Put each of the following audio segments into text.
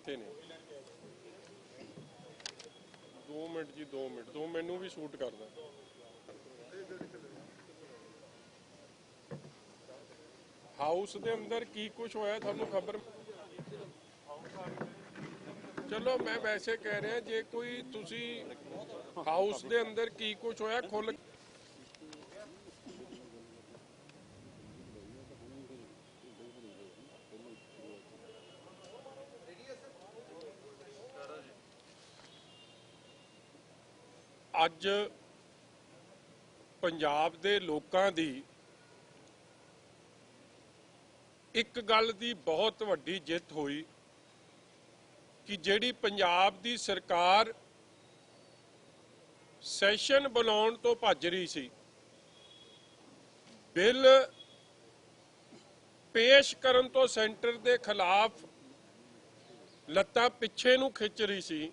किथे ने 2 मिनट जी 2 मिनट दो मैनू भी सूट करदा हाउस दे अंदर की कुछ होया थानू खबर चलो मैं वैसे कह रहा जे कोई तुसी हाउस दे अंदर की कुछ होया खुल ਅੱਜ ਪੰਜਾਬ ਦੇ ਲੋਕਾਂ ਦੀ ਇੱਕ ਗੱਲ ਦੀ ਬਹੁਤ ਵੱਡੀ ਜਿੱਤ ਹੋਈ ਕਿ ਜਿਹੜੀ ਪੰਜਾਬ ਦੀ ਸਰਕਾਰ ਸੈਸ਼ਨ ਬੁਲਾਉਣ ਤੋਂ ਭੱਜ ਰਹੀ ਸੀ ਬਿੱਲ ਪੇਸ਼ ਕਰਨ ਤੋਂ ਸੈਂਟਰ ਦੇ ਖਿਲਾਫ ਲੱਤਾਂ ਪਿੱਛੇ ਨੂੰ ਖਿੱਚ ਰਹੀ ਸੀ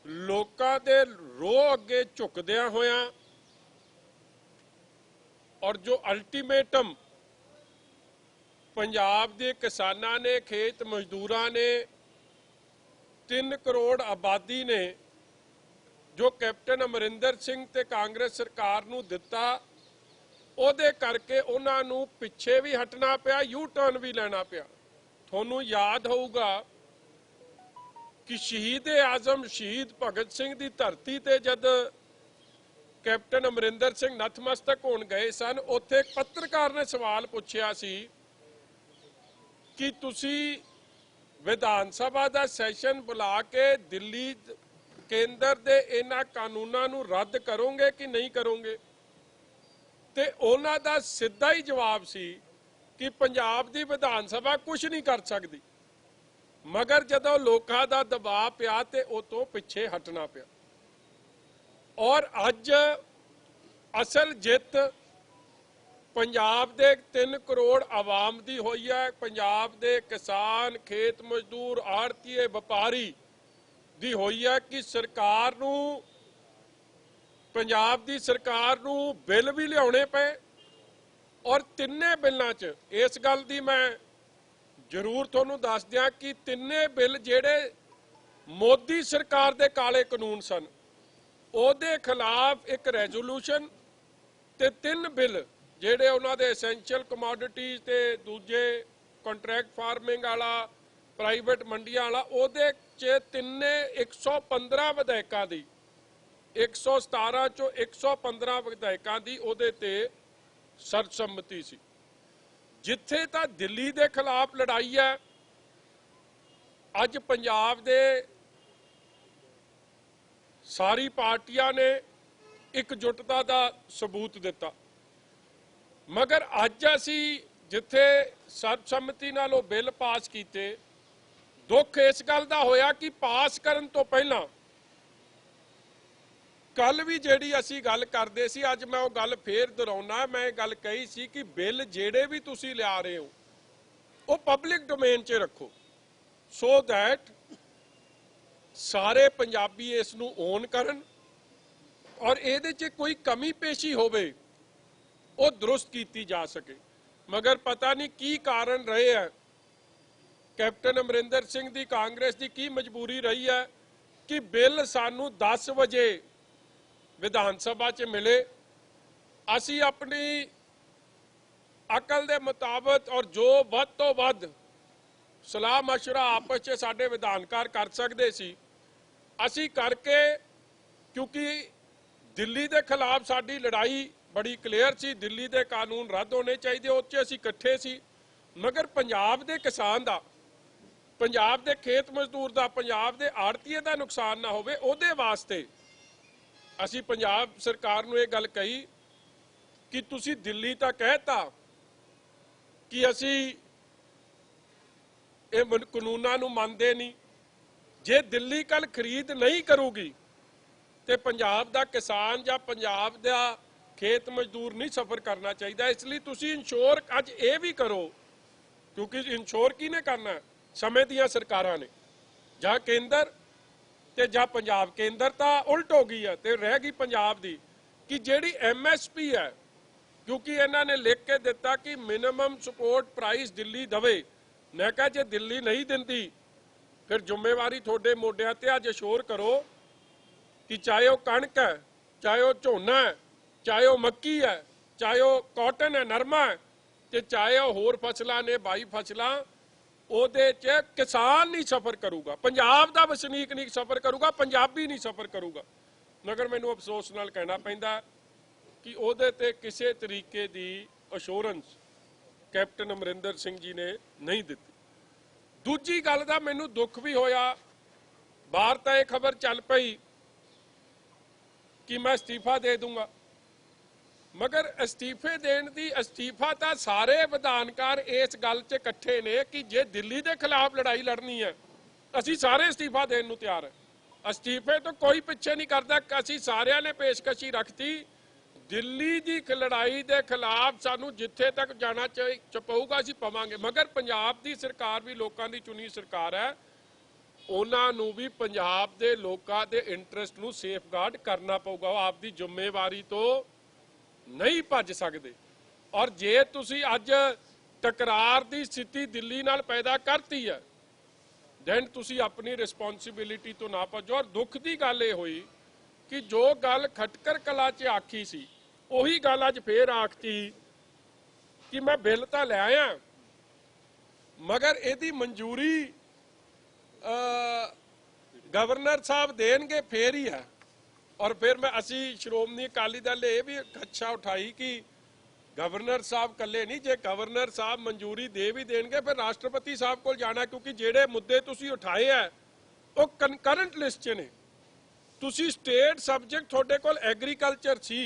ਲੋਕਾਂ ਦੇ ਰੋਹ ਅੱਗੇ ਝੁਕਦਿਆਂ ਹੋਇਆਂ ਔਰ ਜੋ ਅਲਟੀਮੇਟਮ ਪੰਜਾਬ ਦੇ ਕਿਸਾਨਾਂ ਨੇ ਖੇਤ ਮਜ਼ਦੂਰਾਂ ਨੇ 3 ਕਰੋੜ ਆਬਾਦੀ ਨੇ ਜੋ ਕੈਪਟਨ ਅਮਰਿੰਦਰ ਸਿੰਘ ਤੇ ਕਾਂਗਰਸ ਸਰਕਾਰ ਨੂੰ ਦਿੱਤਾ ਉਹਦੇ ਕਰਕੇ ਉਹਨਾਂ ਨੂੰ ਪਿੱਛੇ ਵੀ ਹਟਣਾ ਪਿਆ ਯੂ ਟਰਨ ਵੀ ਲੈਣਾ ਪਿਆ। ਤੁਹਾਨੂੰ ਯਾਦ ਹੋਊਗਾ कि शहीद आजम शहीद भगत सिंह की धरती ते जद कैप्टन अमरिंदर सिंह नतमस्तक होण गए सन उत्थे एक पत्रकार ने सवाल पूछा सी कि तुसी विधान सभा का सैशन बुला के दिल्ली केंद्र दे इन्हां कानूनां नूं रद्द करोगे कि नहीं करोगे ते उन्हां दा सीधा ही जवाब सी कि पंजाब दी विधान सभा कुछ नहीं कर सकती मगर जदों लोकां दा दबाव पिया ते उह तों पिछे हटना पिया और अज असल जित पंजाब दे 3 करोड़ आवाम दी होई है। पंजाब दे किसान खेत मजदूर आड़तीए व्यापारी दी होई है कि सरकार नूं पंजाब दी सरकार नूं बिल भी लियाउणे पए और तिन्ने बिल्लां च इस गल दी मैं जरूर तुहानूं दस दियां कि तिन्ने बिल जिहड़े मोदी सरकार दे काले कानून सन ਉਹਦੇ खिलाफ एक रेजोल्यूशन ते 3 बिल जिहड़े उन्हां दे एसेंशियल कमोडिटीज़ ते दूजे कॉन्ट्रैक्ट फार्मिंग वाला प्राइवेट मंडियां वाला ਉਹਦੇ च तिन्ने 115 विधेयकां दी 117 चों 115 विधेयकां दी ਉਹਦੇ ते ਸਰਬਸੰਮਤੀ ਸੀ। जिथे तो दिल्ली के खिलाफ लड़ाई है अज पंजाब दे सारी पार्टियां ने एकजुटता का सबूत दिता मगर अज असी जिथे सर्बसम्मति नाल बिल पास किए दुख इस गल का होया कि पास करन तो पहला कल भी जिहड़ी असी गल करदे सी अज मैं वो गल फिर दोहराउणा मैं गल कही सी कि बिल जिहड़े भी तुसी लिया रहे हो वो पब्लिक डोमेन च रखो सो दैट सारे पंजाबी इस नूं ओन करन और इहदे च कोई कमी पेशी होवे वो दुरुस्त कीती जा सके मगर पता नहीं की कारण रहे है कैप्टन अमरिंदर सिंह दी कांग्रेस दी की मजबूरी रही है कि बिल सानू 10 वजे विधान सभा च मिले असी अपनी अकल के मुताबिक और जो वध तो वध सलाह मशवरा आपस च साडे विधानकार कर सकते सी असी करके क्योंकि दिल्ली के खिलाफ साडी लड़ाई बड़ी क्लीयर सी दिल्ली के कानून रद्द होने चाहिए उस असी इकट्ठे सी मगर पंजाब के किसान का पंजाब के खेत मजदूर का पंजाब के आड़तीए का नुकसान ना होवे उहदे वास्ते असी पंजाब सरकार नूं ये गल कही कि तुसी दिल्ली तक कहता कि असी ये कानूनां नूं मनदे नहीं जे दिल्ली कल खरीद नहीं करूगी तो पंजाब दा किसान या पंजाब दा खेत मजदूर नहीं सफर करना चाहिए इसलिए तुसी इंश्योर अज ये भी करो क्योंकि इंश्योर किहने करना समय दियां सरकारां ने जां केंद्र ते जां पंजाब केंद्र तो उल्ट हो गई है तो रह गई पंजाब दी कि जिहड़ी MSP है क्योंकि इन्होंने लिख के दिता कि minimum support price Delhi Dave मैं कहा जे दिल्ली नहीं दिंदी फिर जिम्मेवारी थोड़े मोढियां ते अज अशोर करो कि चाहे वह कणक है, चाहे वह झोना है, चाहे वह मक्की है, चाहे वह कॉटन है, नरमा है, ते चाहे वह होर फसलां ने 22 फसलां, ਉਹਦੇ 'ਚ किसान नहीं सफ़र करूगा, पंजाब का वसनीक नहीं सफ़र करूगा, पंजाबी नहीं सफ़र करूगा। मगर मैनू अफसोस नाल कहना पैंदा कि ਉਹਦੇ ਤੇ ਕਿਸੇ तरीके की अशोरेंस कैप्टन अमरिंदर सिंह जी ने नहीं दी। दूजी गल दा मैनू दुख भी होया, बाहर तो यह खबर चल पई कि मैं अस्तीफा दे दूंगा, मगर अस्तीफे देने की अस्तीफा तो सारे विधानकार इस गल च इकट्ठे ने कि जे दिल्ली के खिलाफ लड़ाई लड़नी है असी सारे अस्तीफा देने को तैयार है। अस्तीफे तो कोई पिछे नहीं करता, असी सारिਆਂ ने पेशकशी रखती दिल्ली की लड़ाई के खिलाफ सानू जिथे तक जाना पऊगा असी पवांगे। मगर पंजाब की सरकार भी लोगों की चुनी सरकार है, उन्होंने भी पंजाब के लोगों के इंटरस्ट नू सेफगार्ड करना पऊगा, वो आपकी जिम्मेवारी तो नहीं भज सकते। और जे तुसी अज टकरार की स्थिति दिल्ली नाल पैदा करती है दैन तुसी अपनी रिस्पॉन्सिबिलिटी तो ना भजो। और दुख की गल ये हुई कि जो गल खटकर कला च आखी सी उही गल अज फिर आखती कि मैं बिल तो ले आया मगर यदी मंजूरी गवर्नर साहब देंगे फिर ही है। और फिर मैं असी श्रोमणी अकाली दल ने भी खदशा उठाई कि गवर्नर साहब कले नहीं, जे गवर्नर साहब मंजूरी दे भी देंगे फिर राष्ट्रपति साहब को जाना, क्योंकि जेडे मुद्दे तुसी उठाए है वो कंकरेंट लिस्ट च ने। तुसी स्टेट सबजैक्ट थोड़े कोल एग्रीकल्चर सी,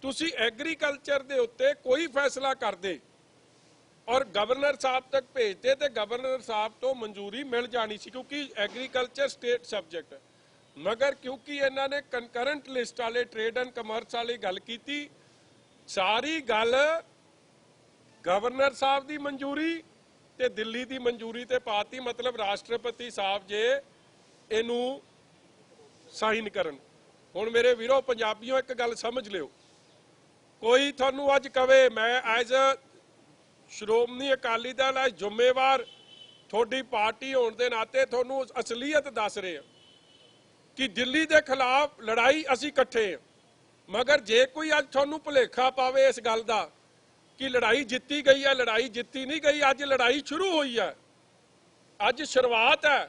तुसी एग्रीकल्चर दे उत्ते कोई फैसला कर दे और गवर्नर साहब तक भेजते तो गवर्नर साहब तो मंजूरी मिल जानी सी, क्योंकि एग्रीकल्चर स्टेट सबजैक्ट है। मगर क्योंकि इन्होंने कंकरेंट लिस्ट वाले ट्रेड एंड कमर्स वाली गल की, सारी गल गवर्नर साहब की मंजूरी ते दिल्ली की मंजूरी ते पाती, मतलब राष्ट्रपति साहब जे इनू साइन करन। हुण मेरे वीरो पंजाबियों एक गल समझ लियो, कोई थानू अज कवे मैं एज श्रोमणी अकाली दल एज जिम्मेवार थोड़ी पार्टी होने के नाते थानू असलीयत दस रहे हैं कि दिल्ली के खिलाफ लड़ाई असी इकट्ठे हैं। मगर जे कोई अज थानू भुलेखा पावे इस गल का कि लड़ाई जित्ती गई है, लड़ाई जित्ती नहीं गई, अज लड़ाई शुरू हुई है, अज शुरुआत है।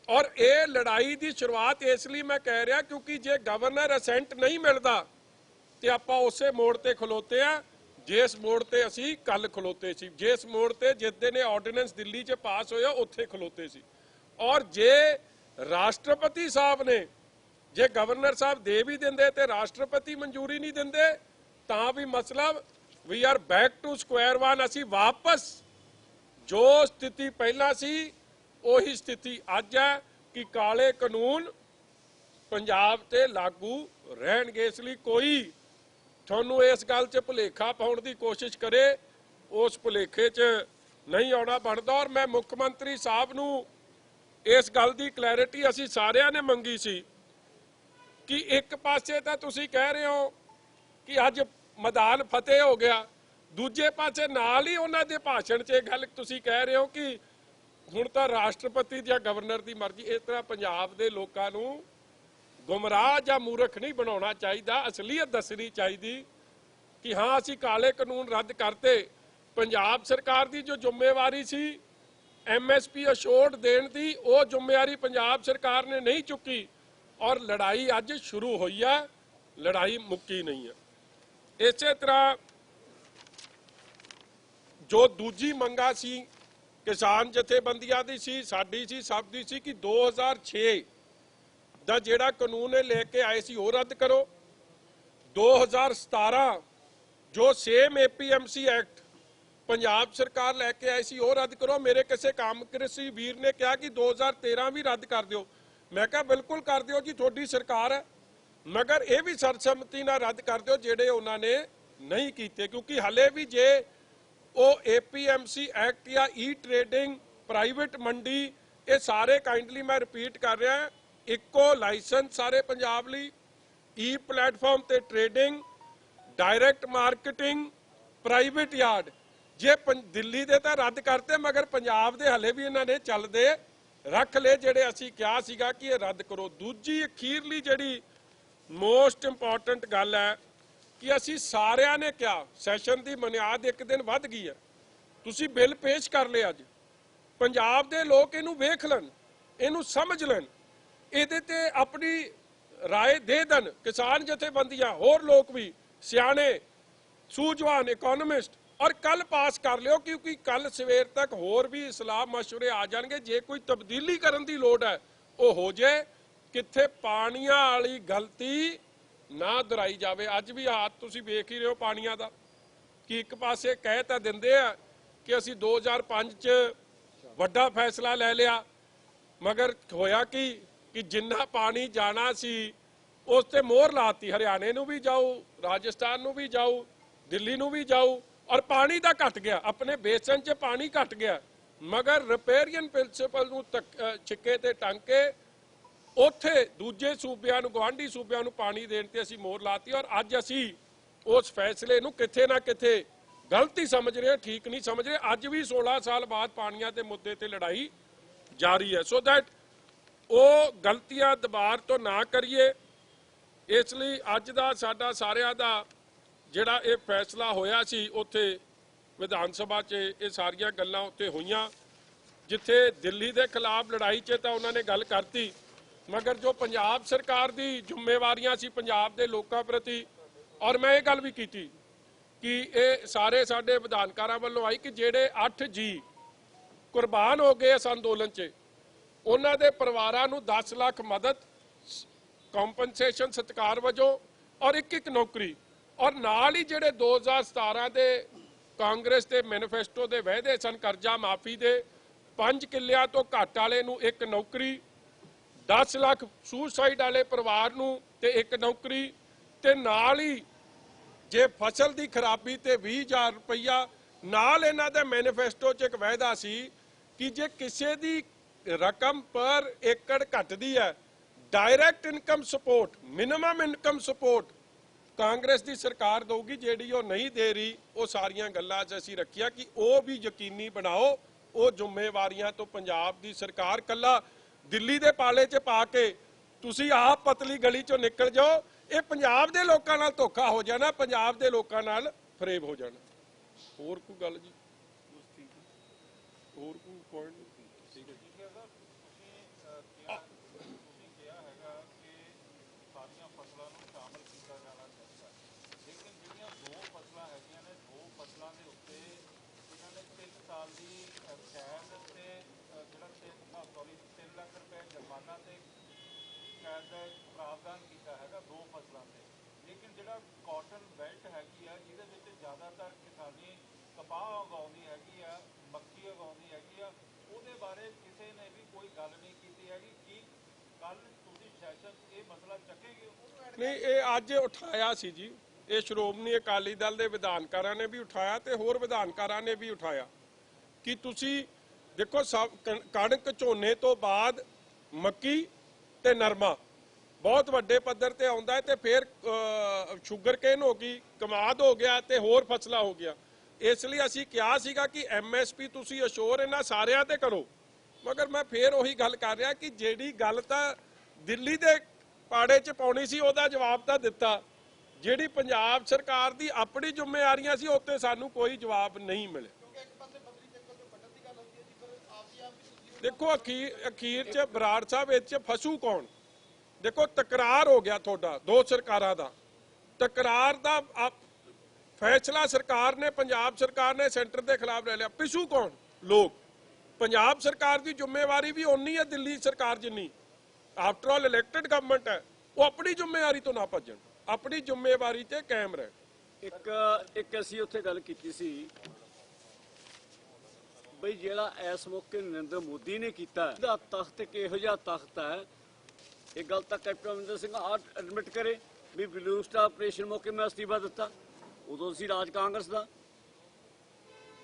और ये लड़ाई की शुरुआत इसलिए मैं कह रहा क्योंकि जे गवर्नर असेंट नहीं मिलता तो आप उस मोड़ पर खलोते हैं जिस मोड़ पर असी कल खलोते सी, जिस मोड़ पर जिस दिन ऑर्डीनेंस दिल्ली च पास होया उत्थे खलोते सी। और जे राष्ट्रपति साहब ने जे गवर्नर साहब दे भी देंदे ते राष्ट्रपति मंजूरी नहीं देंदे तां भी मतलब we are back to square one, असी वापस जो स्थिति पहला सी उही स्थिति अज है कि काले कानून पंजाब ते लागू रहणगे। इसलिए कोई थानू इस गल च भुलेखा पाउण दी कोशिश करे उस भुलेखे च नहीं आना बनता। और मैं मुख्यमंत्री साहब नू इस गल की क्लैरिटी असी सारिਆਂ ने मंगी सी कि एक पासे तो तुसी कह रहे हो कि अज मैदान फतेह हो गया, दूजे पासे नाल ही उन्हां दे भाषण च गल तुसी कह रहे हो कि हुण तां राष्ट्रपति या गवर्नर की मर्जी। इस तरह पंजाब के लोगों नू गुमराह या मूर्ख नहीं बनाउणा चाहिए, असलीयत दसनी चाहिए कि हाँ असी काले कानून रद्द करते। पंजाब सरकार की जो जिम्मेवारी सी MSP अशोर्ड देण दी वो जिम्मेवारी पंजाब सरकार ने नहीं चुकी और लड़ाई अज शुरू हुई है, लड़ाई मुक्की नहीं है। इस तरह जो दूजी मंगा सी किसान जथेबंदियां दी सी, साडी सी, सब दी सी कि 2006 दा जिहड़ा कानून लेके आए सी वो रद्द करो। 2017 जो सेम APMC एक्ट पंजाब सरकार लैके आई सी वो रद्द करो। मेरे किसी कांग्रेसी वीर ने कहा कि 2013 भी रद्द कर दो, मैं कहा बिल्कुल कर दो जी, थोड़ी सरकार है, मगर ये भी सरसम्मति नाल रद्द कर दो जेडे उन्होंने नहीं कीते। क्योंकि हले भी जे वो APMC एक्ट या ट्रेडिंग प्राइवेट मंडी ये सारे काइंडली मैं रिपीट कर रहा, इको लाइसेंस सारे पंजाब लई, प्लेटफॉर्म ते trading, direct marketing, private yard जे दिल्ली दे तां रद्द करते मगर पंजाब दे हले भी इन्होंने चलते ਰੱਖ ਲਏ ਜਿਹੜੇ ਅਸੀਂ ਕਿਹਾ ਸੀਗਾ ਕਿ ਇਹ ਰੱਦ ਕਰੋ। ਦੂਜੀ ਅਖੀਰਲੀ ਜਿਹੜੀ ਮੋਸਟ ਇੰਪੋਰਟੈਂਟ ਗੱਲ ਹੈ ਕਿ ਅਸੀਂ ਸਾਰਿਆਂ ਨੇ ਕਿਹਾ ਸੈਸ਼ਨ ਦੀ ਬੁਨਿਆਦ ਇੱਕ ਦਿਨ ਵੱਧ ਗਈ ਹੈ, ਤੁਸੀਂ ਬਿੱਲ ਪੇਸ਼ ਕਰ ਲਿਆ ਅੱਜ, ਪੰਜਾਬ ਦੇ ਲੋਕ ਇਹਨੂੰ ਵੇਖ ਲੈਣ, ਇਹਨੂੰ ਸਮਝ ਲੈਣ, ਇਹਦੇ ਤੇ ਆਪਣੀ ਰਾਏ ਦੇ ਦੇਣ। ਕਿਸਾਨ ਜਥੇਬੰਦੀਆਂ, ਹੋਰ ਲੋਕ ਵੀ ਸਿਆਣੇ ਸੂਝਵਾਨ ਇਕੋਨੋਮਿਸਟ, ਔਰ ਕੱਲ ਪਾਸ ਕਰ ਲਿਓ, ਕਿਉਂਕਿ ਕੱਲ ਸਵੇਰ ਤੱਕ ਹੋਰ ਵੀ ਸਲਾਹ ਮਸ਼ਵਰੇ ਆ ਜਾਣਗੇ। ਜੇ ਕੋਈ ਤਬਦੀਲੀ ਕਰਨ ਦੀ ਲੋੜ ਹੈ ਉਹ ਹੋ ਜਾਏ, ਕਿੱਥੇ ਪਾਣੀਆਂ ਵਾਲੀ ਗਲਤੀ ਨਾ ਦੁਹਰਾਈ ਜਾਵੇ। ਅੱਜ ਵੀ ਹਾਲਾਤ ਤੁਸੀਂ ਵੇਖ ਹੀ ਰਹੇ ਹੋ ਪਾਣੀਆਂ ਦਾ, ਕਿ ਇੱਕ ਪਾਸੇ ਕਹਿ ਤਾਂ ਦਿੰਦੇ ਆ ਕਿ ਅਸੀਂ 2005 ਚ ਵੱਡਾ ਫੈਸਲਾ ਲੈ ਲਿਆ, ਮਗਰ ਹੋਇਆ ਕਿ ਜਿੰਨਾ ਪਾਣੀ ਜਾਣਾ ਸੀ ਉਸ ਤੇ ਮੋਹਰ ਲਾਤੀ। ਹਰਿਆਣੇ ਨੂੰ ਵੀ ਜਾਊ, ਰਾਜਸਥਾਨ ਨੂੰ ਵੀ ਜਾਊ, ਦਿੱਲੀ ਨੂੰ ਵੀ ਜਾਊ, ਔਰ ਪਾਣੀ ਦਾ ਘਟ ਗਿਆ, ਆਪਣੇ ਬੇਸਨ 'ਚ ਪਾਣੀ ਘਟ ਗਿਆ, ਮਗਰ ਰਿਪੇਰੀਅਨ ਪ੍ਰਿੰਸੀਪਲ ਨੂੰ ਛਿੱਕੇ ਤੇ ਟੰਗ ਕੇ ਉੱਥੇ ਦੂਜੇ ਸੂਬਿਆਂ ਨੂੰ, ਗਵਾਂਢੀ ਸੂਬਿਆਂ ਨੂੰ ਪਾਣੀ ਦੇਣ ਤੇ ਅਸੀਂ ਮੋਹਰ ਲਾਤੀ। ਔਰ ਅੱਜ ਅਸੀਂ ਉਸ ਫੈਸਲੇ ਨੂੰ ਕਿਤੇ ਨਾ ਕਿਤੇ ਗਲਤੀ ਸਮਝ ਰਹੇ, ਠੀਕ ਨਹੀਂ ਸਮਝ ਰਹੇ। ਅੱਜ ਵੀ 16 ਸਾਲ ਬਾਅਦ ਪਾਣੀਆਂ ਦੇ ਮੁੱਦੇ ਤੇ ਲੜਾਈ ਜਾਰੀ ਹੈ। ਸੋ ਦੈਟ ਉਹ ਗਲਤੀਆਂ ਦੁਬਾਰਾ ਤੋਂ ਨਾ ਕਰੀਏ, ਇਸ ਲਈ ਅੱਜ ਦਾ ਸਾਡਾ ਸਾਰਿਆਂ ਦਾ ਜਿਹੜਾ ਇਹ ਫੈਸਲਾ ਹੋਇਆ ਸੀ ਉੱਥੇ ਵਿਧਾਨ ਸਭਾ 'ਚ ਇਹ ਸਾਰੀਆਂ ਗੱਲਾਂ ਉੱਤੇ ਹੋਈਆਂ। ਜਿੱਥੇ ਦਿੱਲੀ ਦੇ ਖਿਲਾਫ ਲੜਾਈ 'ਚ ਤਾਂ ਉਹਨਾਂ ਨੇ ਗੱਲ ਕਰਤੀ, ਮਗਰ ਜੋ ਪੰਜਾਬ ਸਰਕਾਰ ਦੀ ਜ਼ਿੰਮੇਵਾਰੀਆਂ ਸੀ ਪੰਜਾਬ ਦੇ ਲੋਕਾਂ ਪ੍ਰਤੀ, ਔਰ ਮੈਂ ਇਹ ਗੱਲ ਵੀ ਕੀਤੀ ਕਿ ਇਹ ਸਾਰੇ ਸਾਡੇ ਵਿਧਾਨਕਾਰਾਂ ਵੱਲੋਂ ਆਈ ਕਿ ਜਿਹੜੇ 8 ਜੀ ਕੁਰਬਾਨ ਹੋ ਗਏ ਇਸ ਅੰਦੋਲਨ 'ਚ, ਉਹਨਾਂ ਦੇ ਪਰਿਵਾਰਾਂ ਨੂੰ 10 ਲੱਖ ਮਦਦ, ਕੰਪਨਸੇਸ਼ਨ ਸਤਿਕਾਰ ਵਜੋਂ, ਔਰ ਇੱਕ ਨੌਕਰੀ, ਔਰ ਨਾਲ ਹੀ ਜਿਹੜੇ 2017 ਦੇ ਕਾਂਗਰਸ ਦੇ ਮੈਨੀਫੈਸਟੋ ਦੇ ਵਾਅਦੇ ਸਨ ਕਰਜ਼ਾ ਮਾਫੀ ਦੇ, 5 ਕਿੱਲਿਆਂ ਤੋਂ ਘੱਟ ਵਾਲੇ ਨੂੰ 1 ਨੌਕਰੀ, 10 ਲੱਖ ਸੁਸਾਈਡ ਵਾਲੇ ਪਰਿਵਾਰ ਨੂੰ ਤੇ 1 ਨੌਕਰੀ, ਤੇ ਨਾਲ ਹੀ ਜੇ ਫਸਲ ਦੀ ਖਰਾਬੀ ਤੇ 20,000 ਰੁਪਈਆ। ਨਾਲ ਇਹਨਾਂ ਦੇ ਮੈਨੀਫੈਸਟੋ 'ਚ ਇੱਕ ਵਾਅਦਾ ਸੀ ਕਿ ਜੇ ਕਿਸੇ ਦੀ ਰਕਮ ਪਰ ਏਕੜ ਘਟਦੀ ਹੈ, direct income support, minimum income support Congress ਦੀ ਸਰਕਾਰ ਦਊਗੀ। ਜਿਹੜੀ ਉਹ ਨਹੀਂ ਦੇ ਰਹੀ, ਉਹ ਸਾਰੀਆਂ ਗੱਲਾਂ 'ਚ ਅਸੀਂ ਰੱਖਿਆ ਕਿ ਉਹ ਵੀ ਯਕੀਨੀ ਬਣਾਓ। ਉਹ ਜ਼ਿੰਮੇਵਾਰੀਆਂ ਤੋਂ ਪੰਜਾਬ ਦੀ ਸਰਕਾਰ ਕੱਲਾ ਦਿੱਲੀ ਦੇ ਪਾਲੇ 'ਚ ਪਾ ਕੇ ਤੁਸੀਂ ਆਪ ਪਤਲੀ ਗਲੀ 'ਚੋਂ ਨਿਕਲ ਜਾਓ, ਇਹ ਪੰਜਾਬ ਦੇ ਲੋਕਾਂ ਨਾਲ ਧੋਖਾ ਹੋ ਜਾਣਾ, ਪੰਜਾਬ ਦੇ ਲੋਕਾਂ ਨਾਲ ਫਰੇਬ ਹੋ ਜਾਣਾ। ਹੋਰ ਕੋਈ ਗੱਲ ਜੀ? ਹੋਰ ਕੋਈ ਪੁਆਇੰਟ? ਠੀਕ ਹੈ ਜੀ। प्रावधान किया है 2 फसलों से, लेकिन जो कॉटन बेल्ट हैगी है जिहदे विच ज़्यादातर किसानी कपाह उगाउंदी हैगी आ, मक्की उगाउंदी हैगी आ, उहदे बारे किसी ने भी कोई गल नहीं की हैगी कि कल तुसीं सैशन ये मसला चकेगे? नहीं, ये अज उठाया सी जी, ये श्रोमणी अकाली दल के विधानकारां ने भी उठाया ते होर विधानकारां ने भी उठाया कि तुसीं देखो सब कणक झोने तो बाद मक्की ते नरमा बहुत वड्डे पद्धर ते आउंदा है, ते फिर शुगर केन हो गई, कमाद हो गया, ते होर फसलां हो गया। इसलिए असीं कहा सीगा कि MSP तुसीं अशोर इन्हां सारियां ते करो, मगर मैं फिर उही गल कर रहा कि जिहड़ी गल तां दिल्ली दे पाड़े 'च पाउणी सी ਉਹਦਾ जवाब तां दित्ता, जिहड़ी पंजाब सरकार दी अपनी जिम्मेवारियां सी उत्ते सानूं कोई जवाब नहीं मिले। देखो अखीर च बराड़ साहब इस फसू कौन? देखो तकरार हो गया थोड़ा दो सरकारां दा, तकरार दा फैसला सरकार ने, पंजाब सरकार ने सेंटर के खिलाफ ले लिया, पिछू कौन? लोग। पंजाब सरकार की जिम्मेवारी भी उन्नी है दिल्ली सरकार जिन्नी, आफ्टर ऑल इलैक्टेड गवर्नमेंट है, वो अपनी जिम्मेवारी तो ना भजन, अपनी जिम्मेवारी ते कायम रहे। एक असीं उत्थे गल कीती सी बई जिहड़ा इस मौके नरेंद्र मोदी ने कीता है तख्त किहो जिहा तख्त है, एक गल तो कैप्टन अमरिंदर सिंह एडमिट करे भी ब्लू स्टार ऑपरेशन मौके मैं अस्तीफा दिता, उदों सी राज कांग्रेस का।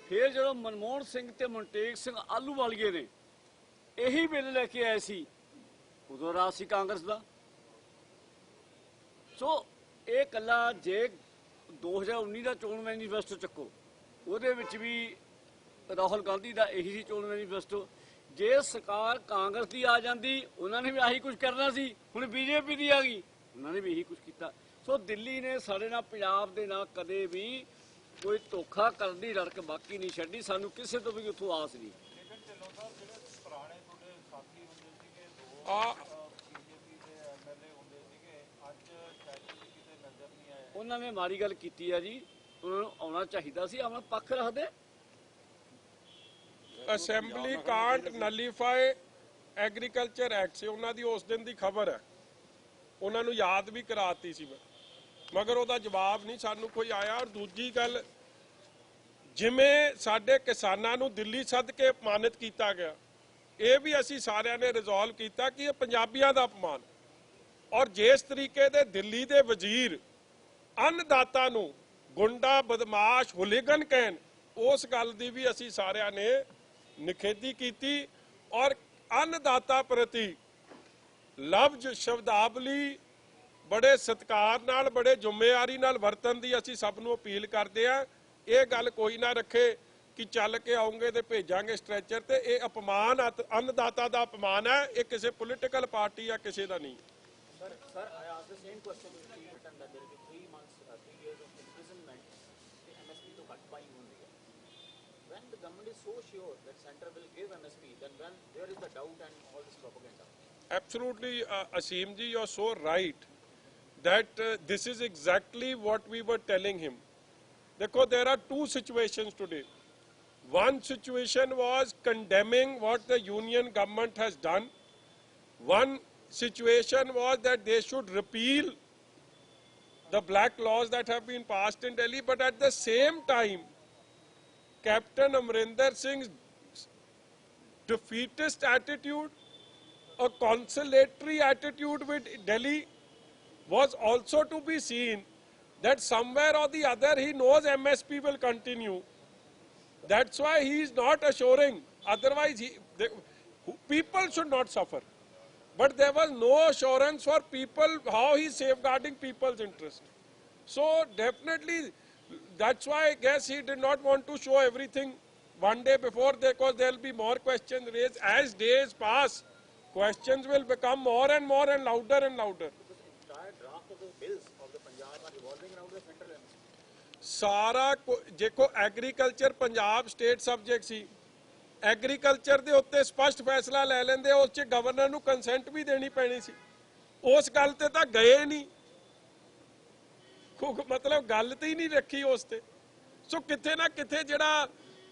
फिर जो मनमोहन सिंह ते मनटेक सिंह आलूवालिए ने यही बिल लैके आए सी, उदों राज सी कांग्रेस का। सो ये कला जे 2019 का चोण मैनीफेस्टो चक्को, उहदे विच भी राहुल गांधी का यही सी चोण मैनीफेस्टो। ਜੇ ਸਰਕਾਰ ਕਾਂਗਰਸ ਦੀ ਆ ਜਾਂਦੀ ਉਹਨਾਂ ਨੇ ਵੀ ਆਹੀ ਕੁਝ ਕਰਨਾ ਸੀ। ਹੁਣ ਬੀਜੇਪੀ ਦੀ ਆ ਗਈ, ਉਹਨਾਂ ਨੇ ਵੀ ਇਹੀ ਕੁਝ ਕੀਤਾ। ਸੋ ਦਿੱਲੀ ਨੇ ਸਾਡੇ ਨਾਲ, ਪੰਜਾਬ ਦੇ ਨਾਲ ਕਦੇ ਵੀ ਕੋਈ ਧੋਖਾ ਕਰਨ ਦੀ ਰੜਕ ਬਾਕੀ ਨਹੀਂ ਛੱਡੀ। ਸਾਨੂੰ ਕਿਸੇ ਤੋਂ ਵੀ ਉੱਥੋਂ ਆਸ ਨਹੀਂ। ਲੇਕਿਨ ਢਿੱਲੋਂ ਸਾਹਿਬ ਜਿਹੜੇ ਪੁਰਾਣੇ ਤੁਹਾਡੇ ਸਾਥੀ ਹੁੰਦੇ ਸੀਗੇ, ਦੋ ਆ ਬੀਜੇਪੀ ਦੇ ਐਮਐਲਏ ਹੁੰਦੇ ਸੀਗੇ, ਅੱਜ ਸ਼ਾਇਦ ਤੁਸੀਂ ਕਿਤੇ ਨਜ਼ਰ ਨਹੀਂ ਆਏ। ਉਹਨਾਂ ਨੇ ਮਾੜੀ ਗੱਲ ਕੀਤੀ ਆ ਜੀ, ਉਹਨਾਂ ਨੂੰ ਆਉਣਾ ਚਾਹੀਦਾ ਸੀ, ਆਪਣਾ ਪੱਖ ਰੱਖਦੇ। ਅਸੈਂਬਲੀ ਕਾਂਟ ਨਲੀਫਾਈ ਐਗਰੀਕਲਚਰ ਐਕਟ ਸੀ, ਉਹਨਾਂ ਦੀ ਉਸ ਦਿਨ ਦੀ ਖਬਰ ਹੈ, ਉਹਨਾਂ ਨੂੰ ਯਾਦ ਵੀ ਕਰਾਤੀ ਸੀ ਮੈਂ, ਮਗਰ ਉਹਦਾ ਜਵਾਬ ਨਹੀਂ ਸਾਨੂੰ ਕੋਈ ਆਇਆ। ਔਰ ਦੂਜੀ ਗੱਲ, ਜਿਵੇਂ ਸਾਡੇ ਕਿਸਾਨਾਂ ਨੂੰ ਦਿੱਲੀ ਸੱਦ ਕੇ ਅਪਮਾਨਿਤ ਕੀਤਾ ਗਿਆ, ਇਹ ਵੀ ਅਸੀਂ ਸਾਰਿਆਂ ਨੇ ਰਿਜ਼ੋਲਵ ਕੀਤਾ ਕਿ ਇਹ ਪੰਜਾਬੀਆਂ ਦਾ ਅਪਮਾਨ। ਔਰ ਜਿਸ ਤਰੀਕੇ ਦੇ ਦਿੱਲੀ ਦੇ ਵਜ਼ੀਰ ਅੰਨਦਾਤਾ ਨੂੰ ਗੁੰਡਾ, ਬਦਮਾਸ਼, ਹੁਲੀਗਨ ਕਹਿਣ, ਉਸ ਗੱਲ ਦੀ ਵੀ ਅਸੀਂ ਸਾਰਿਆਂ ਨੇ ਨਿਖੇਧੀ ਕੀਤੀ। ਔਰ ਅੰਨਦਾਤਾ ਪ੍ਰਤੀ ਲਫ਼ਜ਼, ਸ਼ਬਦਾਵਲੀ ਬੜੇ ਸਤਿਕਾਰ ਨਾਲ, ਬੜੇ ਜ਼ਿੰਮੇਵਾਰੀ ਨਾਲ ਵਰਤਣ ਦੀ ਅਸੀਂ ਸਭ ਨੂੰ ਅਪੀਲ ਕਰਦੇ ਹਾਂ। ਇਹ ਗੱਲ ਕੋਈ ਨਾ ਰੱਖੇ ਕਿ ਚੱਲ ਕੇ ਆਉਂਗੇ ਤੇ ਭੇਜਾਂਗੇ ਸਟ੍ਰੈਚਰ ਤੇ। ਇਹ ਅਪਮਾਨ, ਅੰਨਦਾਤਾ ਦਾ ਅਪਮਾਨ ਹੈ, ਇਹ ਕਿਸੇ ਪੋਲੀਟੀਕਲ ਪਾਰਟੀ ਜਾਂ ਕਿਸੇ ਦਾ ਨਹੀਂ। Sir, I asked the same question to Steve Witten that there will be 3 months, 3 years of imprisonment. The MSP to cut by only. When the government is so sure that center will give MSP, then when there is the doubt and all this propaganda. Absolutely, Aseem ji, you're so right that this is exactly what we were telling him. Dekho, there are two situations today. One situation was condemning what the union government has done. One situation was that they should repeal the black laws that have been passed in Delhi, but at the same time, Captain Amrinder Singh's defeatist attitude, a conciliatory attitude with Delhi, was also to be seen, that somewhere or the other he knows MSP will continue. That's why he is not assuring. Otherwise, people should not suffer. But there was no assurance for people how he is safeguarding people's interest. So definitely, that's why I guess he did not want to show everything one day before, because there will be more questions raised. As days pass, questions will become more and more and louder and louder. Because the entire draft of the bills of the Punjab are revolving around the central MSP. ਸਾਰਾ ਦੇਖੋ, agriculture Punjab state subject ਸੀ, agriculture ਦੇ ਉੱਤੇ ਸਪਸ਼ਟ ਫੈਸਲਾ ਲੈ ਲੈਂਦੇ, ਉਸ 'ਚ ਗਵਰਨਰ ਨੂੰ ਕੰਸੈਂਟ ਵੀ ਦੇਣੀ ਪੈਣੀ ਸੀ। ਉਸ ਗੱਲ ਤੇ ਤਾਂ ਗਏ ਨਹੀਂ, ਮਤਲਬ ਗੱਲ ਤੇ ਹੀ ਨਹੀਂ ਰੱਖੀ ਉਸ ਤੇ। ਸੋ ਕਿਤੇ ਨਾ ਕਿਤੇ ਜਿਹੜਾ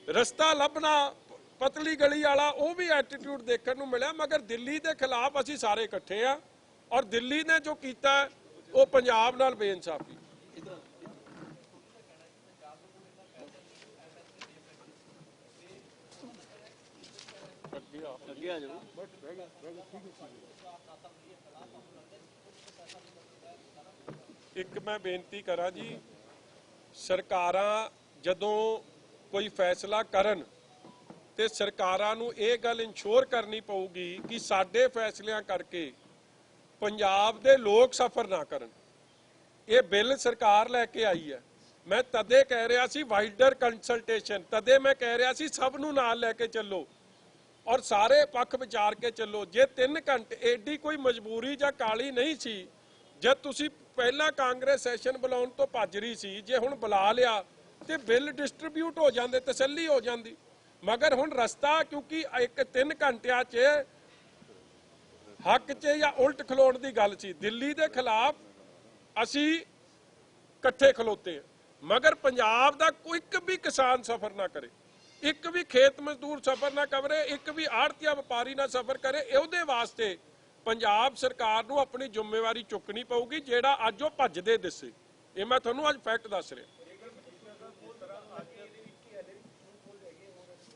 ਰਸਤਾ ਲੱਭਣਾ ਪਤਲੀ ਗਲੀ ਵਾਲਾ, ਉਹ ਵੀ ਐਟੀਟਿਊਡ ਦੇਖਣ ਨੂੰ ਮਿਲਿਆ। ਮਗਰ ਦਿੱਲੀ ਦੇ ਖਿਲਾਫ ਅਸੀਂ ਸਾਰੇ ਇਕੱਠੇ ਆ, ਔਰ ਦਿੱਲੀ ਨੇ ਜੋ ਕੀਤਾ ਉਹ ਪੰਜਾਬ ਨਾਲ ਬੇਇਨਸਾਫੀ। ਅੱਗੇ ਆ ਜਾਓ। ਇੱਕ ਮੈਂ ਬੇਨਤੀ ਕਰਾਂ ਜੀ, ਸਰਕਾਰਾਂ ਜਦੋਂ ਕੋਈ ਫੈਸਲਾ ਕਰਨ ਤੇ ਸਰਕਾਰਾਂ ਨੂੰ ਇਹ ਗੱਲ ਇਨਸ਼ੋਰ ਕਰਨੀ ਪਊਗੀ ਕਿ ਸਾਡੇ ਫੈਸਲਿਆਂ ਕਰਕੇ ਪੰਜਾਬ ਦੇ ਲੋਕ ਸਫਰ ਨਾ ਕਰਨ। ਇਹ ਬਿੱਲ ਸਰਕਾਰ ਲੈ ਕੇ ਆਈ ਹੈ, ਮੈਂ ਤਦੇ ਕਹਿ ਰਿਹਾ ਸੀ ਵਾਈਡਰ ਕੰਸਲਟੇਸ਼ਨ, ਤਦੇ ਮੈਂ ਕਹਿ ਰਿਹਾ ਸੀ ਸਭ ਨੂੰ ਨਾਲ ਲੈ ਕੇ ਚੱਲੋ ਔਰ ਸਾਰੇ ਪੱਖ ਵਿਚਾਰ ਕੇ ਚੱਲੋ। ਜੇ 3 ਘੰਟੇ ਏਡੀ ਕੋਈ ਮਜਬੂਰੀ ਜਾਂ ਕਾਲੀ ਨਹੀਂ ਸੀ, ਜਦ ਤੁਸੀਂ ਪਹਿਲਾਂ ਕਾਂਗਰਸ ਸੈਸ਼ਨ ਬੁਲਾਉਣ ਤੋਂ ਭੱਜ ਰਹੀ ਸੀ, ਜੇ ਹੁਣ ਬੁਲਾ ਲਿਆ ਤੇ ਬਿੱਲ ਡਿਸਟ੍ਰੀਬਿਊਟ ਹੋ ਜਾਂਦੇ, ਤਸੱਲੀ ਹੋ ਜਾਂਦੀ। ਮਗਰ ਹੁਣ ਰਸਤਾ, ਕਿਉਂਕਿ 3 ਘੰਟਿਆਂ 'ਚ ਹੱਕ 'ਚ ਜਾਂ ਉਲਟ ਖਲੋਣ ਦੀ ਗੱਲ ਸੀ। ਦਿੱਲੀ ਦੇ ਖਿਲਾਫ ਅਸੀਂ ਇਕੱਠੇ ਖਲੋਤੇ, ਮਗਰ ਪੰਜਾਬ ਦਾ ਕੋਈ ਇੱਕ ਵੀ ਕਿਸਾਨ ਸਫਰ ਨਾ ਕਰੇ, ਇੱਕ ਵੀ ਖੇਤ ਮਜ਼ਦੂਰ ਸਫਰ ਨਾ ਕਰੇ, ਇੱਕ ਵੀ ਆੜ੍ਹਤੀਆ ਵਪਾਰੀ ਨਾ ਸਫਰ ਕਰੇ। ਉਹਦੇ ਵਾਸਤੇ ਪੰਜਾਬ ਸਰਕਾਰ ਨੂੰ ਆਪਣੀ ਜ਼ਿੰਮੇਵਾਰੀ ਚੁੱਕਣੀ ਪਊਗੀ, ਜਿਹੜਾ ਅੱਜ ਉਹ ਭੱਜਦੇ ਦਿਸੇ। ਇਹ ਮੈਂ ਤੁਹਾਨੂੰ ਅੱਜ ਫੈਕਟ ਦੱਸ ਰਿਹਾ।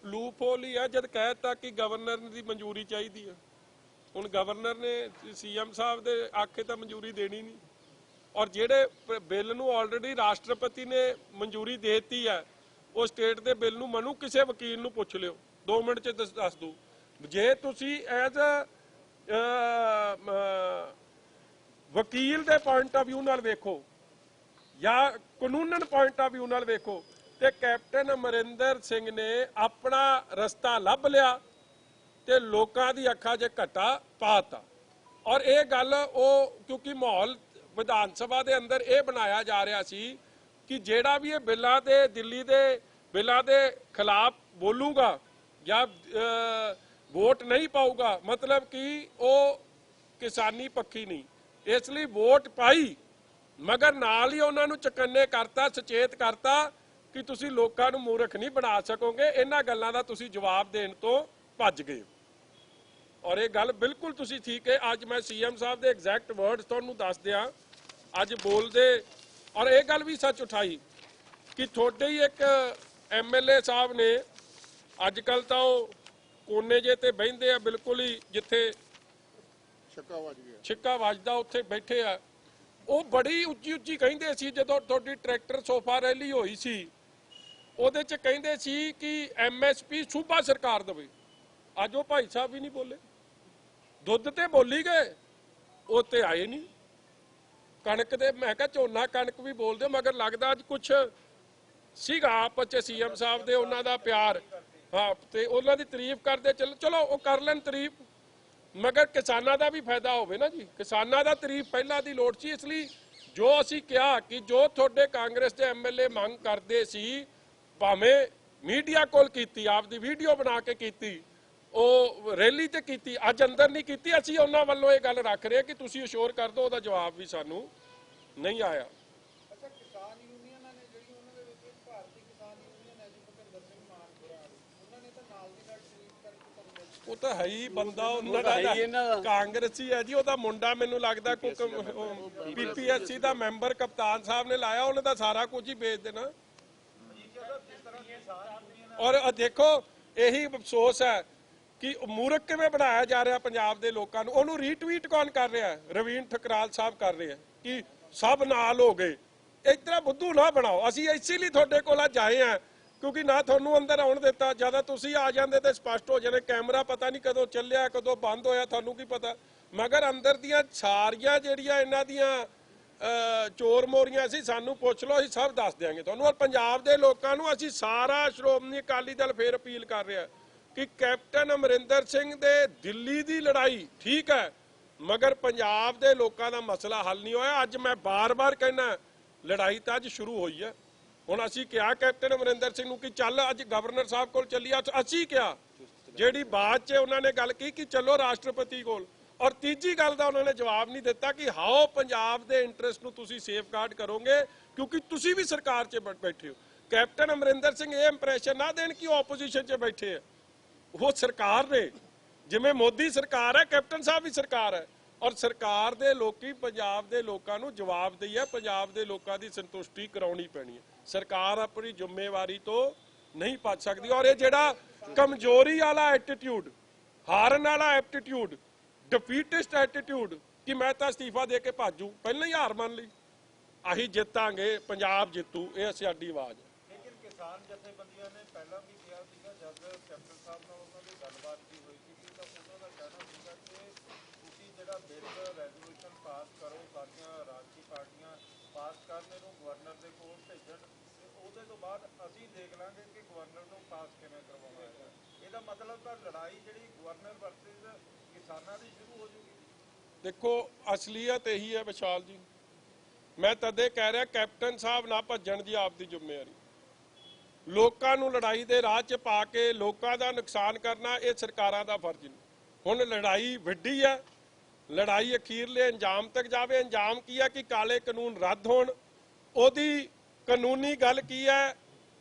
ਲੂਪ ਹੋਲ ਹੀ ਆ, ਜਦ ਕਹਿਤਾ ਕਿ ਗਵਰਨਰ ਦੀ ਮਨਜ਼ੂਰੀ ਚਾਹੀਦੀ ਹੈ। ਹੁਣ ਗਵਰਨਰ ਨੇ ਸੀਐਮ ਸਾਹਿਬ ਦੇ ਆਖੇ ਤਾਂ ਮਨਜ਼ੂਰੀ ਦੇਣੀ ਨਹੀਂ, ਔਰ ਜਿਹੜੇ ਬਿੱਲ ਨੂੰ ਆਲਰੇਡੀ ਰਾਸ਼ਟਰਪਤੀ ਨੇ ਮਨਜ਼ੂਰੀ ਦੇ ਦਿੱਤੀ ਹੈ, ਉਹ ਸਟੇਟ ਦੇ ਬਿੱਲ ਨੂੰ ਮਨੂ ਕਿਸੇ ਵਕੀਲ ਨੂੰ ਪੁੱਛ ਲਿਓ, 2 ਮਿੰਟ 'ਚ ਦੱਸ ਦੂ। ਜੇ ਤੁਸੀਂ ਐਜ਼ ਵਕੀਲ ਦੇ ਪੁਆਇੰਟ ਆਫ ਵਿਊ ਨਾਲ ਵੇਖੋ ਜਾਂ ਕਾਨੂੰਨਨ ਪੁਆਇੰਟ ਆਫ ਵਿਊ ਨਾਲ ਵੇਖੋ, ਤੇ ਕੈਪਟਨ ਅਮਰਿੰਦਰ ਸਿੰਘ ਨੇ ਆਪਣਾ ਰਸਤਾ ਲੱਭ ਲਿਆ ਤੇ ਲੋਕਾਂ ਦੀ ਅੱਖਾਂ 'ਚ ਘੱਟਾ ਪਾਤਾ। ਔਰ ਇਹ ਗੱਲ ਉਹ ਕਿਉਂਕਿ ਮਾਹੌਲ ਵਿਧਾਨ ਸਭਾ ਦੇ ਅੰਦਰ ਇਹ ਬਣਾਇਆ ਜਾ ਰਿਹਾ ਸੀ ਕਿ ਜਿਹੜਾ ਵੀ ਇਹ ਬਿੱਲਾਂ ਦੇ ਦਿੱਲੀ ਦੇ ਬਿੱਲਾਂ ਦੇ ਖਿਲਾਫ ਬੋਲੂਗਾ ਜਾਂ ਵੋਟ ਨਹੀਂ ਪਾਊਗਾ ਮਤਲਬ ਕਿ ਉਹ ਕਿਸਾਨੀ ਪੱਖੀ ਨਹੀਂ। ਇਸ ਲਈ ਵੋਟ ਪਾਈ ਮਗਰ ਨਾਲ ਹੀ ਉਹਨਾਂ ਨੂੰ ਚਕੰਨੇ ਕਰਤਾ, ਸੁਚੇਤ ਕਰਤਾ ਕਿ ਤੁਸੀਂ ਲੋਕਾਂ ਨੂੰ ਮੂਰਖ ਨਹੀਂ ਬਣਾ ਸਕੋਗੇ। ਇਹਨਾਂ ਗੱਲਾਂ ਦਾ ਤੁਸੀਂ ਜਵਾਬ ਦੇਣ ਤੋਂ ਭੱਜ ਗਏ। ਔਰ ਇਹ ਗੱਲ ਬਿਲਕੁਲ ਤੁਸੀਂ ਠੀਕ ਹੈ। ਅੱਜ ਮੈਂ ਸੀਐਮ ਸਾਹਿਬ ਦੇ ਐਗਜ਼ੈਕਟ ਵਰਡਸ ਤੁਹਾਨੂੰ ਦੱਸ ਦਿਆਂ ਅੱਜ ਬੋਲਦੇ, ਔਰ ਇਹ ਗੱਲ ਵੀ ਸੱਚ ਉਠਾਈ ਕਿ ਤੁਹਾਡੇ ਹੀ ਇੱਕ ਐਮਐਲਏ ਸਾਹਿਬ ਨੇ ਅੱਜ ਕੱਲ ਤਾਂ ਉਹ ਕੋਨੇ ਜੇ ਤੇ ਬਹਿੰਦੇ ਆ ਬਿਲਕੁਲ ਹੀ ਜਿੱਥੇ ਛਿੱਕਾ ਵੱਜਦਾ ਉੱਥੇ ਬੈਠੇ ਆ। ਉਹ ਬੜੀ ਉੱਚੀ ਉੱਚੀ ਕਹਿੰਦੇ ਸੀ ਜਦੋਂ ਤੁਹਾਡੀ ਟਰੈਕਟਰ ਸੋਫਾ ਰੈਲੀ ਹੋਈ ਸੀ ਉਹਦੇ 'ਚ ਕਹਿੰਦੇ ਸੀ ਕਿ ਐਮਐਸਪੀ ਸੂਬਾ ਸਰਕਾਰ ਦੇਵੇ। ਅੱਜ ਉਹ ਭਾਈ ਸਾਹਿਬ ਵੀ ਨਹੀਂ ਬੋਲੇ। ਦੁੱਧ ਤੇ ਬੋਲੀ ਗਏ, ਉਹ ਤੇ ਆਏ ਨਹੀਂ। ਕਣਕ ਦੇ ਮੈਂ ਕਿਹਾ ਝੋਨਾ ਕਣਕ ਵੀ ਬੋਲਦੇ ਮਗਰ ਲੱਗਦਾ ਅੱਜ ਕੁਛ ਸੀਗਾ ਆਪਸ 'ਚ ਸੀਐਮ ਸਾਹਿਬ ਦੇ ਉਹਨਾਂ ਦਾ ਪਿਆਰ, ਹਾਂ, ਤੇ ਉਹਨਾਂ ਦੀ ਤਾਰੀਫ ਕਰਦੇ ਚਲੋ ਉਹ ਕਰ ਲੈਣ ਤਾਰੀਫ ਮਗਰ ਕਿਸਾਨਾਂ ਦਾ ਵੀ ਫਾਇਦਾ ਹੋਵੇ ਨਾ ਜੀ। ਕਿਸਾਨਾਂ ਦਾ ਤਾਰੀਫ ਪਹਿਲਾਂ ਦੀ ਲੋੜ ਸੀ। ਇਸ ਲਈ ਜੋ ਅਸੀਂ ਕਿਹਾ ਕਿ ਜੋ ਤੁਹਾਡੇ ਕਾਂਗਰਸ ਦੇ ਐਮਐਲਏ ਮੰਗ ਕਰਦੇ ਸੀ ਭਾਵੇਂ ਮੀਡੀਆ ਕੋਲ ਕੀਤੀ, ਆਪਦੀ ਵੀਡੀਓ ਬਣਾ ਕੇ ਕੀਤੀ, ਉਹ ਰੈਲੀ ਤੇ ਕੀਤੀ, ਅੱਜ ਅੰਦਰ ਨਹੀਂ ਕੀਤੀ। ਅਸੀਂ ਉਹਨਾਂ ਵੱਲੋਂ ਇਹ ਗੱਲ ਰੱਖ ਰਹੇ ਕਿ ਤੁਸੀਂ ਅਸ਼ੋਰ ਕਰ ਦਿਓ। ਉਹਦਾ ਜਵਾਬ ਵੀ ਸਾਨੂੰ ਨਹੀਂ ਆਇਆ। ਅੱਛਾ, ਕਿਸਾਨ ਯੂਨੀਅਨਾਂ ਨੇ ਜਿਹੜੀ ਉਹਨਾਂ ਦੇ ਵਿੱਚ ਭਾਰਤੀ ਕਿਸਾਨ ਯੂਨੀਅਨ ਹੈ ਜੀ ਭੁਪਿੰਦਰ ਸਿੰਘ ਮਾਨ ਉਹਨਾਂ ਨੇ ਤਾਂ ਨਾਲ ਦੀ ਨਾਲ ਟਵੀਟ ਕਰਕੇ ਉਹ ਤਾਂ ਹੈ ਹੀ ਬੰਦਾ ਉਹਨਾਂ ਦਾ ਕਾਂਗਰਸੀ ਹੈ ਜੀ। ਉਹਦਾ ਮੁੰਡਾ ਮੈਨੂੰ ਲੱਗਦਾ ਪੀਪੀਐਸਸੀ ਦਾ ਮੈਂਬਰ ਕਪਤਾਨ ਸਾਹਿਬ ਨੇ ਲਾਇਆ, ਉਹਨੇ ਤਾਂ ਸਾਰਾ ਕੁਝ ਹੀ ਵੇਚ ਦੇਣਾ। ਔਰ ਦੇਖੋ ਇਹੀ ਅਫਸੋਸ ਹੈ ਕਿ ਮੂਰਖ ਕਿਵੇਂ ਬਣਾਇਆ ਜਾ ਰਿਹਾ ਪੰਜਾਬ ਦੇ ਲੋਕਾਂ ਨੂੰ। ਉਹਨੂੰ ਰੀਟਵੀਟ ਕੌਣ ਕਰ ਰਿਹਾ? ਰਵੀਨ ਠਕਰਾਲ ਸਾਹਿਬ ਕਰ ਰਹੇ ਆ ਕਿ ਸਭ ਨਾਲ ਹੋ ਗਏ। ਇਸ ਤਰ੍ਹਾਂ ਬੁੱਧੂ ਨਾ ਬਣਾਓ। ਅਸੀਂ ਇਸੇ ਲਈ ਤੁਹਾਡੇ ਕੋਲ ਅੱਜ ਆਏ ਆ ਕਿਉਂਕਿ ਨਾ ਤੁਹਾਨੂੰ ਅੰਦਰ ਆਉਣ ਦਿੱਤਾ। ਜਿਆਦਾ ਤੁਸੀਂ ਆ ਜਾਂਦੇ ਤੇ ਸਪਸ਼ਟ ਹੋ ਜਾਣੇ। ਕੈਮਰਾ ਪਤਾ ਨਹੀਂ ਕਦੋਂ ਚੱਲਿਆ ਕਦੋਂ ਬੰਦ ਹੋਇਆ, ਤੁਹਾਨੂੰ ਕੀ ਪਤਾ। ਮਗਰ ਅੰਦਰ ਦੀਆਂ ਸਾਰੀਆਂ ਜਿਹੜੀਆਂ ਇਹਨਾਂ ਦੀਆਂ ਚੋਰ ਮੋਰੀਆਂ ਸੀ ਸਾਨੂੰ ਪੁੱਛ ਲਓ, ਅਸੀਂ ਸਭ ਦੱਸ ਦਿਆਂਗੇ ਤੁਹਾਨੂੰ। ਔਰ ਪੰਜਾਬ ਦੇ ਲੋਕਾਂ ਨੂੰ ਅਸੀਂ ਸਾਰਾ ਸ਼੍ਰੋਮਣੀ ਅਕਾਲੀ ਦਲ ਫੇਰ ਅਪੀਲ ਕਰ ਰਿਹਾ ਕਿ ਕੈਪਟਨ ਅਮਰਿੰਦਰ ਸਿੰਘ ਦੇ ਦਿੱਲੀ ਦੀ ਲੜਾਈ ਠੀਕ ਹੈ ਮਗਰ ਪੰਜਾਬ ਦੇ ਲੋਕਾਂ ਦਾ ਮਸਲਾ ਹੱਲ ਨਹੀਂ ਹੋਇਆ। ਅੱਜ ਮੈਂ ਬਾਰ-ਬਾਰ ਕਹਿਣਾ ਲੜਾਈ ਤਾਂ ਅੱਜ ਸ਼ੁਰੂ ਹੋਈ ਹੈ। ਹੁਣ ਅਸੀਂ ਕਿਹਾ ਕੈਪਟਨ ਅਮਰਿੰਦਰ ਸਿੰਘ ਨੂੰ ਕਿ ਚੱਲ ਅੱਜ ਗਵਰਨਰ ਸਾਹਿਬ ਕੋਲ ਚੱਲੀਏ। ਅਸੀਂ ਕਿਹਾ ਜਿਹੜੀ ਬਾਅਦ 'ਚ ਉਹਨਾਂ ਨੇ ਗੱਲ ਕੀ ਕਿ ਚਲੋ ਰਾਸ਼ਟਰਪਤੀ ਕੋਲ। ਔਰ ਤੀਜੀ ਗੱਲ ਦਾ ਉਹਨਾਂ ਨੇ ਜਵਾਬ ਨਹੀਂ ਦਿੱਤਾ ਕਿ ਹਾਓ ਪੰਜਾਬ ਦੇ ਇੰਟਰਸਟ ਨੂੰ ਤੁਸੀਂ ਸੇਫਗਾਰਡ ਕਰੋਗੇ ਕਿਉਂਕਿ ਤੁਸੀਂ ਵੀ ਸਰਕਾਰ 'ਚ ਬੈਠੇ ਹੋ। ਕੈਪਟਨ ਅਮਰਿੰਦਰ ਸਿੰਘ ਇਹ ਇੰਪ੍ਰੈਸ਼ਨ ਨਾ ਦੇਣ ਕਿ ਉਹ ਆਪੋਜੀਸ਼ਨ 'ਚ ਬੈਠੇ ਆ। ਉਹ ਸਰਕਾਰ ਨੇ, ਜਿਵੇਂ ਮੋਦੀ ਸਰਕਾਰ ਹੈ ਕੈਪਟਨ ਸਾਹਿਬ ਵੀ ਸਰਕਾਰ ਹੈ। ਔਰ ਸਰਕਾਰ ਦੇ ਲੋਕੀ ਪੰਜਾਬ ਦੇ ਲੋਕਾਂ ਨੂੰ ਜਵਾਬਦੇਹੀ ਹੈ, ਪੰਜਾਬ ਦੇ ਲੋਕਾਂ ਦੀ ਸੰਤੁਸ਼ਟੀ ਕਰਾਉਣੀ ਪੈਣੀ ਹੈ। ਸਰਕਾਰ ਆਪਣੀ ਜ਼ਿੰਮੇਵਾਰੀ ਤੋਂ ਨਹੀਂ ਭੱਜ ਸਕਦੀ। ਔਰ ਇਹ ਜਿਹੜਾ ਕਮਜ਼ੋਰੀ ਵਾਲਾ ਐਟੀਟਿਊਡ, ਹਾਰਨ ਵਾਲਾ ਐਟੀਟਿਊਡ, ਡਿਫੀਟਿਸਟ ਐਟੀਟਿਊਡ ਕਿ ਮੈਂ ਤਾਂ ਅਸਤੀਫਾ ਦੇ ਕੇ ਭਾਜੂ, ਪਹਿਲਾਂ ਹੀ ਹਾਰ ਮੰਨ ਲਈ, ਅਸੀਂ ਜਿੱਤਾਂਗੇ, ਪੰਜਾਬ ਜਿੱਤੂ, ਇਹ ਸਾਡੀ ਆਵਾਜ਼ ਹੈ। ਲੇਕਿਨ ਕਿਸਾਨ ਜਥੇਬੰਦੀਆਂ ਨੇ ਪਹਿਲਾਂ ਵੀ ਕਿਹਾ ਸੀਗਾ ਜਦ ਕੈਪਟਨ ਸਾਹਿਬ ਨਾਲ ਉਹਨਾਂ ਦੀ ਗੱਲਬਾਤ ਵੀ ਹੋਈ ਸੀ ਤਾਂ ਉਹਨਾਂ ਦਾ ਕਹਿਣਾ ਸੀਗਾ ਕਿ ਤੁਸੀਂ ਜਿਹੜਾ ਬਿੱਲ ਰੈਜ਼ੋਲੂਸ਼ਨ ਪਾਸ ਕਰੋ, ਸਾਰੀਆਂ ਰਾਜਸੀ ਪਾਰਟੀਆਂ ਪਾਸ ਕਰਨ, ਇਹਨੂੰ ਗਵਰਨਰ ਦੇ ਕੋਲ ਭੇਜਣ ਤੇ ਉਹਦੇ ਤੋਂ ਬਾਅਦ ਅਸੀਂ ਦੇਖ ਲਾਂਗੇ ਕਿ ਗਵਰਨਰ ਨੂੰ ਪਾਸ ਕਿਵੇਂ ਕਰਵਾਉਣਾ ਹੈ। ਇਹਦਾ ਮਤਲਬ ਤਾਂ ਲੜਾਈ ਜਿਹੜੀ ਗਵਰਨਰ ਵਰਸਸ ਕਿਸਾਨਾਂ ਦੀ ਸ਼ੁਰੂ ਹੋ ਜੂਗੀ। ਦੇਖੋ ਅਸਲੀਅਤ ਇਹੀ ਹੈ ਵਿਸ਼ਾਲ ਜੀ। ਮੈਂ ਤਦੇ ਕਹਿ ਰਿਹਾ ਕੈਪਟਨ ਸਾਹਿਬ ਨਾ ਭੱਜਣ ਦੀ ਆਪਦੀ ਜ਼ਿੰਮੇਵਾਰੀ। ਲੋਕਾਂ ਨੂੰ ਲੜਾਈ ਦੇ ਰਾਹ 'ਚ ਪਾ ਕੇ ਲੋਕਾਂ ਦਾ ਨੁਕਸਾਨ ਕਰਨਾ ਇਹ ਸਰਕਾਰਾਂ ਦਾ ਫਰਜ਼ ਨਹੀਂ। ਹੁਣ ਲੜਾਈ ਵੱਡੀ ਹੈ, ਲੜਾਈ ਅਖੀਰਲੇ ਅੰਜਾਮ ਤੱਕ ਜਾਵੇ। ਅੰਜਾਮ ਕੀ ਹੈ ਕਿ ਕਾਲੇ ਕਾਨੂੰਨ ਰੱਦ ਹੋਣ। ਉਹਦੀ ਕਾਨੂੰਨੀ ਗੱਲ ਕੀ ਹੈ,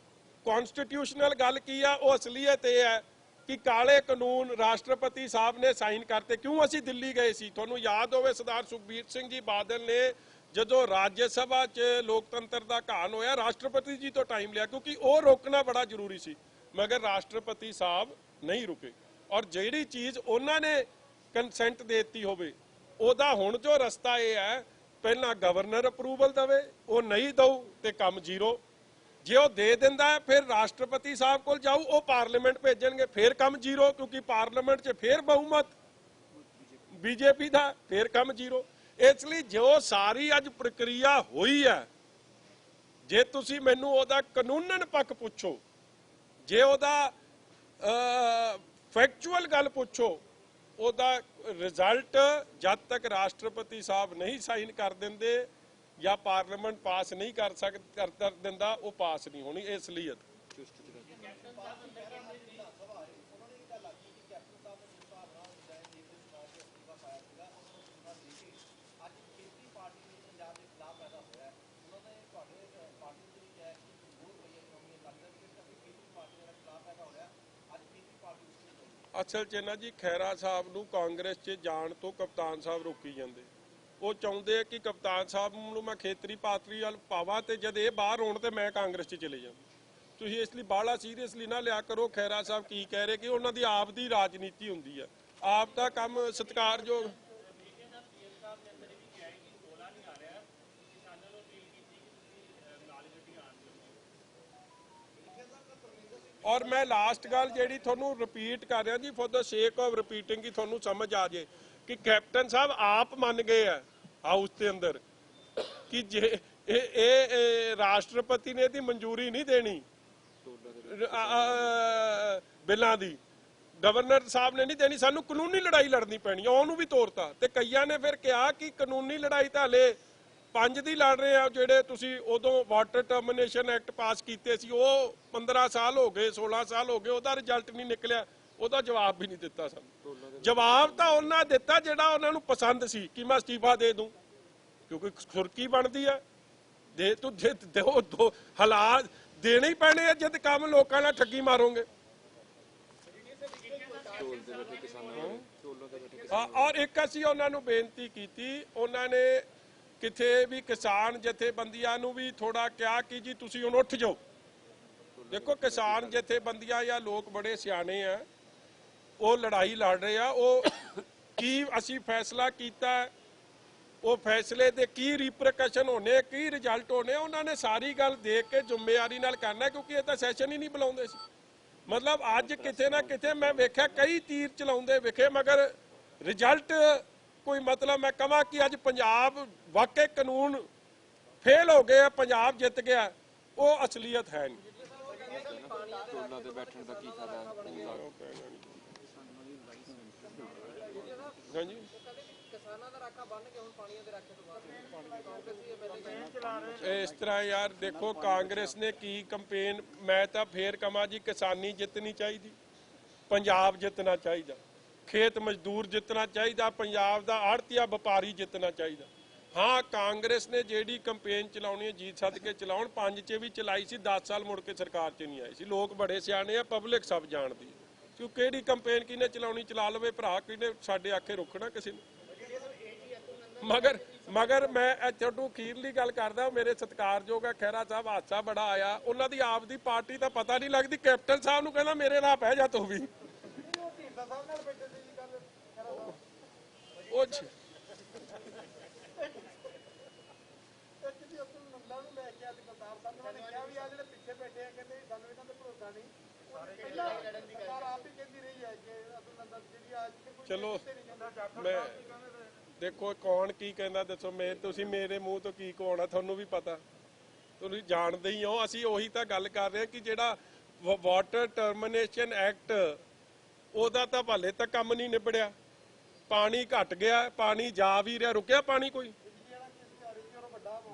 ਕਨਸਟੀਟਿਊਸ਼ਨਲ ਗੱਲ ਕੀ ਹੈ, ਉਹ ਅਸਲੀਅਤ ਇਹ ਹੈ ਕਿ ਕਾਲੇ ਕਾਨੂੰਨ ਰਾਸ਼ਟਰਪਤੀ ਸਾਹਿਬ ਨੇ ਸਾਈਨ ਕਰਤੇ। ਕਿਉਂ ਅਸੀਂ ਦਿੱਲੀ ਗਏ ਸੀ? ਤੁਹਾਨੂੰ ਯਾਦ ਹੋਵੇ ਸਰਦਾਰ ਸੁਖਬੀਰ ਸਿੰਘ ਜੀ ਬਾਦਲ ਨੇ ਜਦੋਂ ਰਾਜ ਸਭਾ 'ਚ ਲੋਕਤੰਤਰ ਦਾ ਘਾਣ ਹੋਇਆ ਰਾਸ਼ਟਰਪਤੀ ਜੀ ਤੋਂ ਟਾਈਮ ਲਿਆ ਕਿਉਂਕਿ ਉਹ ਰੋਕਣਾ ਬੜਾ ਜ਼ਰੂਰੀ ਸੀ ਮਗਰ ਰਾਸ਼ਟਰਪਤੀ ਸਾਹਿਬ ਨਹੀਂ ਰੁਕੇ। ਔਰ ਜਿਹੜੀ ਚੀਜ਼ ਉਹਨਾਂ ਨੇ ਕੰਸੈਂਟ ਦੇ ਦਿੱਤੀ ਹੋਵੇ ਉਹਦਾ ਹੁਣ ਜੋ ਰਸਤਾ ਇਹ ਹੈ ਪਹਿਲਾਂ ਗਵਰਨਰ ਅਪਰੂਵਲ ਦੇਵੇ, ਉਹ ਨਹੀਂ ਦਊ ਤੇ ਕੰਮ ਜ਼ੀਰੋ। ਜੇ ਉਹ ਦੇ ਦਿੰਦਾ ਹੈ ਫਿਰ ਰਾਸ਼ਟਰਪਤੀ ਸਾਹਿਬ ਕੋਲ ਜਾਊ, ਉਹ ਪਾਰਲੀਮੈਂਟ ਭੇਜਣਗੇ, ਫਿਰ ਕੰਮ ਜ਼ੀਰੋ ਕਿਉਂਕਿ ਪਾਰਲੀਮੈਂਟ 'ਚ ਫਿਰ ਬਹੁਮਤ ਬੀਜੇਪੀ ਦਾ, ਫਿਰ ਕੰਮ ਜ਼ੀਰੋ। ਇਸ ਲਈ ਜੋ ਸਾਰੀ ਅੱਜ ਪ੍ਰਕਿਰਿਆ ਹੋਈ ਹੈ, ਜੇ ਤੁਸੀਂ ਮੈਨੂੰ ਉਹਦਾ ਕਾਨੂੰਨਨ ਪੱਖ ਪੁੱਛੋ, ਜੇ ਉਹਦਾ ਫੈਕਚੁਅਲ ਗੱਲ ਪੁੱਛੋ, ਉਹਦਾ ਰਿਜ਼ਲਟ ਜਦ ਤੱਕ ਰਾਸ਼ਟਰਪਤੀ ਸਾਹਿਬ ਨਹੀਂ ਸਾਈਨ ਕਰ ਦਿੰਦੇ ਜਾਂ ਪਾਰਲੀਮੈਂਟ ਪਾਸ ਨਹੀਂ ਕਰ ਦਿੰਦਾ, ਉਹ ਪਾਸ ਨਹੀਂ ਹੋਣੀ। ਇਸ ਲਈ ਅਸਲ 'ਚ ਨਾ ਜੀ ਖਹਿਰਾ ਸਾਹਿਬ ਨੂੰ ਕਾਂਗਰਸ 'ਚ ਜਾਣ ਤੋਂ ਕਪਤਾਨ ਸਾਹਿਬ ਰੋਕੀ ਜਾਂਦੇ। ਉਹ ਚਾਹੁੰਦੇ ਆ ਕਿ ਕਪਤਾਨ ਸਾਹਿਬ ਨੂੰ ਮੈਂ ਖੇਤਰੀ ਪਾਤਰੀ ਵੱਲ ਪਾਵਾਂ ਤੇ ਜਦ ਇਹ ਬਾਹਰ ਹੋਣ ਤੇ ਮੈਂ ਕਾਂਗਰਸ 'ਚ ਚਲੇ ਜਾਵਾਂ। ਤੁਸੀਂ ਇਸ ਲਈ ਬਾਹਲਾ ਸੀਰੀਅਸਲੀ ਨਾ ਲਿਆ ਕਰੋ ਖਹਿਰਾ ਸਾਹਿਬ ਕੀ ਕਹਿ ਰਹੇ, ਕਿ ਉਹਨਾਂ ਦੀ ਆਪ ਦੀ ਰਾਜਨੀਤੀ ਹੁੰਦੀ ਆ, ਆਪ ਦਾ ਕੰਮ ਸਤਿਕਾਰਯੋਗ। ਔਰ ਮੈਂ ਲਾਸਟ ਗੱਲ ਜਿਹੜੀ ਤੁਹਾਨੂੰ ਰਿਪੀਟ ਕਰ ਰਿਹਾ ਜੀ, ਫॉर द ਸੇਕ ਆਫ ਰਿਪੀਟਿੰਗ, ਕਿ ਤੁਹਾਨੂੰ ਸਮਝ ਆ ਜੇ ਕਿ ਕੈਪਟਨ ਸਾਹਿਬ ਆਪ ਮੰਨ ਗਏ ਆ ਹਾਊਸ ਦੇ ਅੰਦਰ ਕਿ ਜੇ ਇਹ ਰਾਸ਼ਟਰਪਤੀ ਨੇ ਇਹਦੀ ਮਨਜ਼ੂਰੀ ਨਹੀਂ ਦੇਣੀ ਬਿੱਲਾਂ ਦੀ, ਗਵਰਨਰ ਸਾਹਿਬ ਨੇ ਨਹੀਂ ਦੇਣੀ, ਸਾਨੂੰ ਕਾਨੂੰਨੀ ਲੜਾਈ ਲੜਨੀ ਪੈਣੀ। ਉਹਨੂੰ ਵੀ ਤੋਰਤਾ ਤੇ ਕਈਆਂ ਨੇ ਫਿਰ ਕਿਹਾ ਕਿ ਕਾਨੂੰਨੀ ਲੜਾਈ ਤਾਂ ਹਲੇ 5 ਦੀ ਲੜ ਰਹੇ ਆ, ਜਿਹੜੇ ਤੁਸੀਂ ਉਦੋਂ ਵਾਟਰ ਟਰਮੀਨੇਸ਼ਨ ਐਕਟ ਪਾਸ ਕੀਤੇ ਸੀ, ਉਹ 15 ਸਾਲ ਹੋ ਗਏ, 16 ਸਾਲ ਹੋ ਗਏ, ਉਹਦਾ ਰਿਜ਼ਲਟ ਨਹੀਂ ਨਿਕਲਿਆ, ਉਹਦਾ ਜਵਾਬ ਵੀ ਨਹੀਂ ਦਿੱਤਾ ਸਾਨੂੰ। ਜਵਾਬ ਤਾਂ ਉਹਨਾਂ ਦਿੱਤਾ ਜਿਹੜਾ ਉਹਨਾਂ ਨੂੰ ਪਸੰਦ ਸੀ ਕਿ ਮੈਂ ਅਸਤੀਫਾ ਦੇ ਦੂੰ, ਕਿਉਂਕਿ ਸੁਰਕੀ ਬਣਦੀ ਹੈ, ਦੇ ਤੂੰ ਦੋ ਹਾਲਾਤ ਦੇਣੇ ਹੀ ਪੈਣੇ ਆ ਜਦ ਕੰਮ ਲੋਕਾਂ ਨਾਲ ਠੱਗੀ ਮਾਰੋਗੇ। ਔਰ ਇੱਕ ਅਸੀਂ ਉਹਨਾਂ ਨੂੰ ਬੇਨਤੀ ਕੀਤੀ, ਉਹਨਾਂ ਨੇ ਕਿਤੇ ਵੀ ਕਿਸਾਨ ਜਥੇਬੰਦੀਆਂ ਨੂੰ ਵੀ ਥੋੜਾ ਕਿਹਾ ਕਿ ਜੀ ਤੁਸੀਂ ਹੁਣ ਉੱਠ ਜਾਓ। ਦੇਖੋ ਕਿਸਾਨ ਜਥੇਬੰਦੀਆਂ ਜਾਂ ਲੋਕ ਬੜੇ ਸਿਆਣੇ ਆ, ਉਹ ਲੜਾਈ ਲੜ ਰਹੇ ਆ, ਉਹ ਕੀ ਅਸੀਂ ਫੈਸਲਾ ਕੀਤਾ, ਉਹ ਫੈਸਲੇ ਦੇ ਕੀ ਰਿਪਰਕਸ਼ਨ ਹੋਣੇ, ਕੀ ਰਿਜ਼ਲਟ ਹੋਣੇ, ਉਹਨਾਂ ਨੇ ਸਾਰੀ ਗੱਲ ਦੇਖ ਕੇ ਜ਼ਿੰਮੇਵਾਰੀ ਨਾਲ ਕਰਨਾ, ਕਿਉਂਕਿ ਇਹ ਤਾਂ ਸੈਸ਼ਨ ਹੀ ਨਹੀਂ ਬੁਲਾਉਂਦੇ ਸੀ। ਮਤਲਬ ਅੱਜ ਕਿਤੇ ਨਾ ਕਿਤੇ ਮੈਂ ਵੇਖਿਆ ਕਈ ਤੀਰ ਚਲਾਉਂਦੇ ਵਿਖੇ, ਮਗਰ ਰਿਜ਼ਲਟ ਕੋਈ ਮਤਲਬ ਮੈਂ ਕਹਾਂ ਕਿ ਅੱਜ ਪੰਜਾਬ ਵਾਕਈ ਕਾਨੂੰਨ ਫੇਲ ਹੋ ਗਏ, ਪੰਜਾਬ ਜਿੱਤ ਗਿਆ, ਉਹ ਅਸਲੀਅਤ ਹੈ ਨਹੀਂ। ਤੇ ਬੈਠਣ ਦਾ ਕੀ ਫਾਇਦਾ? ਹਾਂਜੀ ਕਿਸਾਨਾਂ ਦਾ ਰਾਖਾ ਬੰਨ ਕੇ ਹੁਣ ਪਾਣੀਆਂ ਦੇ ਰਾਖੇ ਤੋਂ ਇਸ ਤਰ੍ਹਾਂ ਯਾਰ ਦੇਖੋ ਕਾਂਗਰਸ ਨੇ ਕੀ ਕੰਪੇਨ, ਮੈਂ ਤਾਂ ਫੇਰ ਕਹਾਂ ਜੀ ਕਿਸਾਨੀ ਜਿੱਤਣੀ ਚਾਹੀਦੀ, ਪੰਜਾਬ ਜਿੱਤਣਾ ਚਾਹੀਦਾ, ਖੇਤ ਮਜ਼ਦੂਰ ਜਿੱਤਣਾ ਚਾਹੀਦਾ, ਪੰਜਾਬ ਦਾ ਆੜਤੀਆ ਵਪਾਰੀ ਜਿੱਤਣਾ ਚਾਹੀਦਾ। ਹਾਂ ਕਾਂਗਰਸ ਨੇ ਜਿਹੜੀ ਕੰਪੇਨ ਚਲਾਉਣੀ ਹੈ ਜੀਤ ਸੱਦ ਕੇ ਚਲਾਉਣ, 5 'ਚ ਵੀ ਚਲਾਈ ਸੀ, 10 ਸਾਲ ਮੁੜ ਕੇ ਸਰਕਾਰ 'ਚ ਨਹੀਂ ਆਈ ਸੀ। ਲੋਕ ਬੜੇ ਸਿਆਣੇ ਆ, ਪਬਲਿਕ ਸਭ ਜਾਣਦੀ ਹੈ, ਕਿਉਂ ਕਿਹੜੀ ਕੰਪੇਨ ਕਿਹਨੇ ਚਲਾਉਣੀ ਚਲਾ ਲਵੇ ਭਰਾ, ਕਿਹਨੇ ਸਾਡੇ ਆਖੇ ਰੁਕਣਾ ਕਿਸੇ ਨੂੰ। ਮਗਰ ਮੈਂ ਤੁਹਾਨੂੰ ਅਖੀਰਲੀ ਗੱਲ ਕਰਦਾ, ਮੇਰੇ ਸਤਿਕਾਰਯੋਗ ਆ ਖਹਿਰਾ ਸਾਹਿਬ, ਹਾਦਸਾ ਬੜਾ ਆਇਆ, ਉਹਨਾਂ ਦੀ ਆਪ ਦੀ ਪਾਰਟੀ ਤਾਂ ਪਤਾ ਨਹੀਂ ਲੱਗਦੀ, ਕੈਪਟਨ ਸਾਹਿਬ ਨੂੰ ਕਹਿੰਦਾ ਮੇਰੇ ਨਾਲ ਪੈ ਜਾ ਤੂੰ ਵੀ। ਉਹ ਚਲੋ ਮੈਂ ਦੇਖੋ ਕੌਣ ਕੀ ਕਹਿੰਦਾ ਦੱਸੋ, ਤੁਸੀਂ ਮੇਰੇ ਮੂੰਹ ਤੋਂ ਕੀ ਕਹਾਉਣਾ, ਤੁਹਾਨੂੰ ਵੀ ਪਤਾ, ਤੁਸੀਂ ਜਾਣਦੇ ਹੀ ਹੋ। ਅਸੀਂ ਉਹੀ ਤਾਂ ਗੱਲ ਕਰ ਰਹੇ ਕਿ ਜਿਹੜਾ ਵਾਟਰ ਟਰਮੀਨੇਸ਼ਨ ਐਕਟ, ਉਹਦਾ ਤਾਂ ਹਾਲੇ ਤੱਕ ਕੰਮ ਨਹੀਂ ਨਿਬੜਿਆ, ਪਾਣੀ ਘਟ ਗਿਆ, ਪਾਣੀ ਜਾ ਵੀ ਰਿਹਾ, ਰੁਕਿਆ ਪਾਣੀ ਕੋਈ,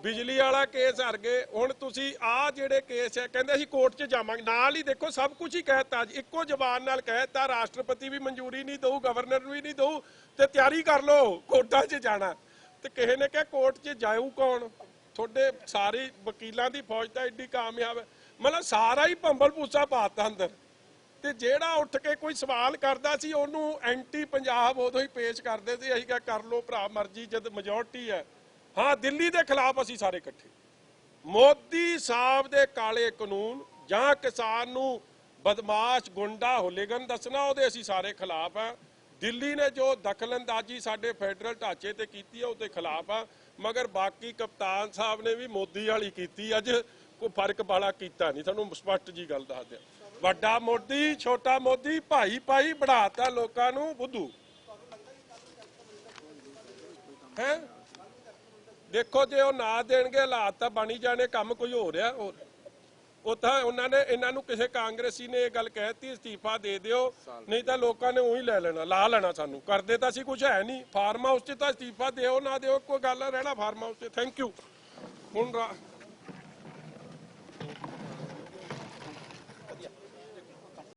ਬਿਜਲੀ ਵਾਲਾ ਕੇਸ ਹਰ ਗਏ। ਹੁਣ ਤੁਸੀਂ ਆਹ ਜਿਹੜੇ ਕੇਸ ਹੈ ਕਹਿੰਦੇ ਅਸੀਂ ਕੋਰਟ 'ਚ ਜਾਵਾਂਗੇ, ਨਾਲ ਹੀ ਦੇਖੋ ਸਭ ਕੁਝ ਹੀ ਕਹਿਤਾ, ਇੱਕੋ ਜ਼ਬਾਨ ਨਾਲ ਕਹਿਤਾ, ਰਾਸ਼ਟਰਪਤੀ ਵੀ ਮਨਜ਼ੂਰੀ ਨਹੀਂ ਦਊ, ਗਵਰਨਰ ਵੀ ਨਹੀਂ ਦਊ, ਤੇ ਤਿਆਰੀ ਕਰ ਲਓ ਕੋਰਟਾਂ 'ਚ ਜਾਣਾ। ਤੇ ਕਿਸੇ ਨੇ ਕਿਹਾ ਕੋਰਟ 'ਚ ਜਾਊ ਕੌਣ, ਤੁਹਾਡੇ ਸਾਰੇ ਵਕੀਲਾਂ ਦੀ ਫੌਜ ਤਾਂ ਐਡੀ ਕਾਮਯਾਬ ਹੈ, ਮਤਲਬ ਸਾਰਾ ਹੀ ਭੰਬਲ ਭੂਸਾ ਪਾਤਾ ਅੰਦਰ। ਤੇ ਜਿਹੜਾ ਉੱਠ ਕੇ ਕੋਈ ਸਵਾਲ ਕਰਦਾ ਸੀ ਉਹਨੂੰ ਐਂਟੀ ਪੰਜਾਬ ਉਦੋਂ ਹੀ ਪੇਸ਼ ਕਰਦੇ ਸੀ, ਅਸੀਂ ਕਿਹਾ ਕਰ ਲਓ ਭਰਾ ਮਰਜ਼ੀ, ਜਦ ਮੈਜੋਰਟੀ ਹੈ। ਹਾਂ ਦਿੱਲੀ ਦੇ ਖਿਲਾਫ ਅਸੀਂ ਸਾਰੇ ਇਕੱਠੇ, ਮੋਦੀ ਸਾਹਿਬ ਦੇ ਕਾਲੇ ਕਾਨੂੰਨ ਜਾਂ ਕਿਸਾਨ ਨੂੰ ਬਦਮਾਸ਼ ਗੁੰਡਾ ਹੋਲੀਗਨ ਦੱਸਣਾ, ਉਹਦੇ ਅਸੀਂ ਸਾਰੇ ਖਿਲਾਫ ਆ। ਦਿੱਲੀ ਨੇ ਜੋ ਦਖਲਅੰਦਾਜ਼ੀ ਸਾਡੇ ਫੈਡਰਲ ਢਾਂਚੇ ਤੇ ਕੀਤੀ ਹੈ ਉਹਦੇ ਖਿਲਾਫ ਆ, ਮਗਰ ਬਾਕੀ ਕਪਤਾਨ ਸਾਹਿਬ ਨੇ ਵੀ ਮੋਦੀ ਵਾਲੀ ਕੀਤੀ, ਅੱਜ ਕੋਈ ਫਰਕ ਵਾਲਾ ਕੀਤਾ ਨਹੀਂ। ਤੁਹਾਨੂੰ ਸਪਸ਼ਟ ਜੀ ਗੱਲ ਦੱਸ ਦਿਆਂ, ਵੱਡਾ ਮੋਦੀ ਛੋਟਾ ਮੋਦੀ ਭਾਈ ਭਾਈ ਬਣਾਤਾ ਲੋਕਾਂ ਨੂੰ ਬੁੱਧੂ ਹੈ। ਦੇਖੋ ਜੇ ਉਹ ਨਾ ਦੇਣਗੇ ਹਾਲਾਤ ਤਾਂ ਬਣੀ ਜਾਣੇ, ਕੰਮ ਕੋਈ ਹੋ ਰਿਹਾ ਹੋਰ। ਉਹ ਤਾਂ ਉਹਨਾਂ ਨੇ ਇਹਨਾਂ ਨੂੰ ਕਿਸੇ ਕਾਂਗਰਸੀ ਨੇ ਇਹ ਗੱਲ ਕਹਿਤੀ ਅਸਤੀਫਾ ਦੇ ਦਿਓ, ਨਹੀਂ ਤਾਂ ਲੋਕਾਂ ਨੇ ਉਹੀ ਲੈ ਲੈਣਾ, ਲਾ ਲੈਣਾ ਸਾਨੂੰ। ਕਰਦੇ ਤਾਂ ਅਸੀਂ ਕੁਝ ਹੈ ਨਹੀਂ, ਫਾਰਮ ਹਾਊਸ 'ਚ ਤਾਂ ਅਸਤੀਫਾ ਦਿਓ ਨਾ ਦਿਓ ਕੋਈ ਗੱਲ ਰਹਿਣਾ ਫਾਰਮ ਹਾਊਸ 'ਚ। Thank you. ਹੁਣ